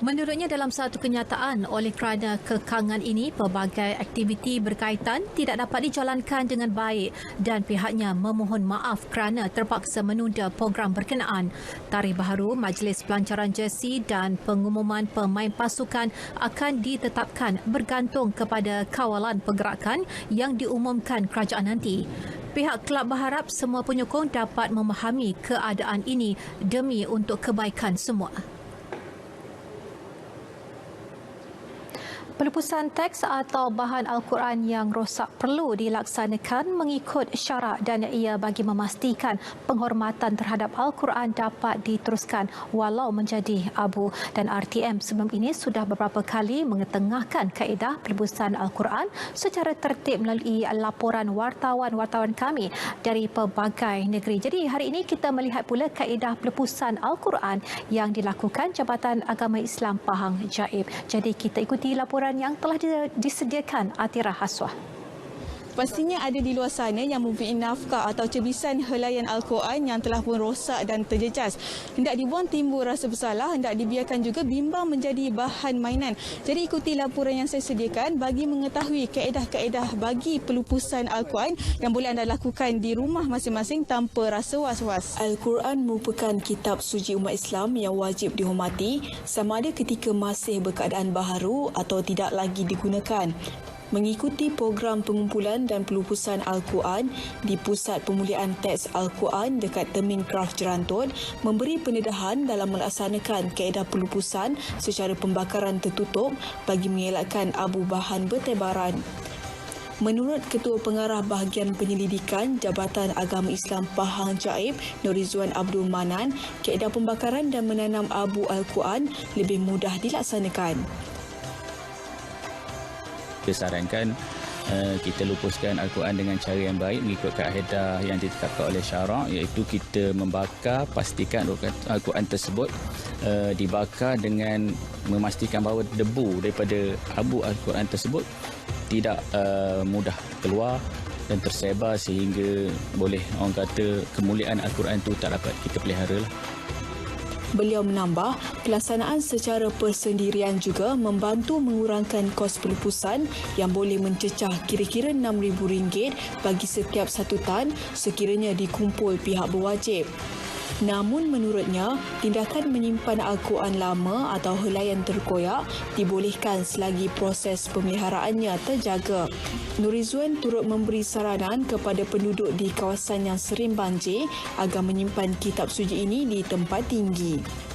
Menurutnya dalam satu kenyataan, oleh kerana kekangan ini, pelbagai aktiviti berkaitan tidak dapat dijalankan dengan baik dan pihaknya memohon maaf kerana terpaksa menunda program berkenaan. Tarikh baharu Majlis Pelancaran Jersey dan pengumuman pemain pasukan akan ditetapkan bergantung kepada kawalan pergerakan yang diumumkan kerajaan nanti. Pihak kelab berharap semua penyokong dapat memahami keadaan ini demi untuk kebaikan semua. Pelupusan teks atau bahan Al-Quran yang rosak perlu dilaksanakan mengikut syarak dan ia bagi memastikan penghormatan terhadap Al-Quran dapat diteruskan walau menjadi abu. Dan RTM sebelum ini sudah beberapa kali mengetengahkan kaedah pelupusan Al-Quran secara tertib melalui laporan wartawan-wartawan kami dari pelbagai negeri. Jadi hari ini kita melihat pula kaedah pelupusan Al-Quran yang dilakukan Jabatan Agama Islam Pahang Jaib. Jadi kita ikuti laporan yang telah disediakan Atira Haswah. Pastinya ada di luar sana yang mempunyai naskah atau cebisan helaian Al-Quran yang telah pun rosak dan terjejas. Hendak dibuang timbul rasa bersalah, hendak dibiarkan juga bimbang menjadi bahan mainan. Jadi ikuti laporan yang saya sediakan bagi mengetahui kaedah-kaedah bagi pelupusan Al-Quran yang boleh anda lakukan di rumah masing-masing tanpa rasa was-was. Al-Quran merupakan kitab suci umat Islam yang wajib dihormati sama ada ketika masih berkeadaan baharu atau tidak lagi digunakan. Mengikuti program pengumpulan dan pelupusan Al-Quran di Pusat Pemuliaan Teks Al-Quran dekat Termin Kraf Jerantut memberi pendedahan dalam melaksanakan kaedah pelupusan secara pembakaran tertutup bagi mengelakkan abu bahan bertebaran. Menurut Ketua Pengarah Bahagian Penyelidikan Jabatan Agama Islam Pahang Jaib, Nur Rizwan Abdul Manan, kaedah pembakaran dan menanam abu Al-Quran lebih mudah dilaksanakan. Kita sarankan kita lupuskan Al-Quran dengan cara yang baik mengikut kaedah yang ditetapkan oleh syarak, iaitu kita membakar, pastikan Al-Quran tersebut dibakar dengan memastikan bahawa debu daripada abu Al-Quran tersebut tidak mudah keluar dan tersebar sehingga boleh orang kata kemuliaan Al-Quran itu tak dapat kita pelihara. Beliau menambah, pelaksanaan secara persendirian juga membantu mengurangkan kos pelupusan yang boleh mencecah kira-kira RM6,000 bagi setiap satu tan sekiranya dikumpul pihak berwajib. Namun menurutnya, tindakan menyimpan Al-Quran lama atau helaian terkoyak dibolehkan selagi proses pemeliharaannya terjaga. Nur Rizwan turut memberi saranan kepada penduduk di kawasan yang sering banjir agar menyimpan kitab suci ini di tempat tinggi.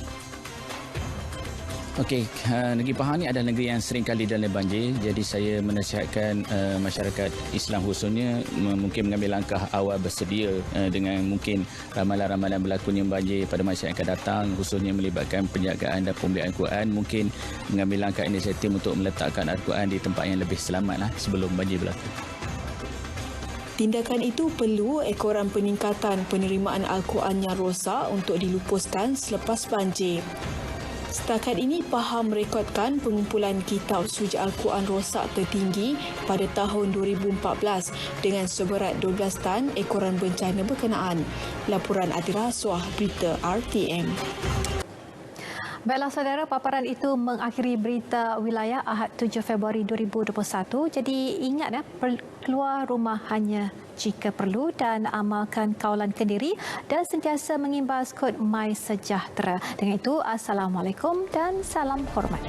Okey, negeri Pahang ni adalah negeri yang sering kali dalam banjir. Jadi saya menasihatkan masyarakat Islam khususnya mungkin mengambil langkah awal bersedia dengan mungkin ramalan-ramalan berlakunya banjir pada masa yang akan datang, khususnya melibatkan penjagaan dan pembelian Al-Quran, mungkin mengambil langkah inisiatif untuk meletakkan Al-Quran di tempat yang lebih selamatlah sebelum banjir berlaku. Tindakan itu perlu ekoran peningkatan penerimaan Al-Quran yang rosak untuk dilupuskan selepas banjir. Setakat ini, Pahang merekodkan pengumpulan kitab suci Al-Quran rosak tertinggi pada tahun 2014 dengan seberat 12 tan ekoran bencana berkenaan. Laporan Atira Haswah, Berita RTM. Baiklah saudara, paparan itu mengakhiri berita wilayah Ahad 7 Februari 2021. Jadi ingat keluar rumah hanya jika perlu dan amalkan kawalan Kendiri dan sentiasa mengimbas kod My Sejahtera. Dengan itu, Assalamualaikum dan salam hormat.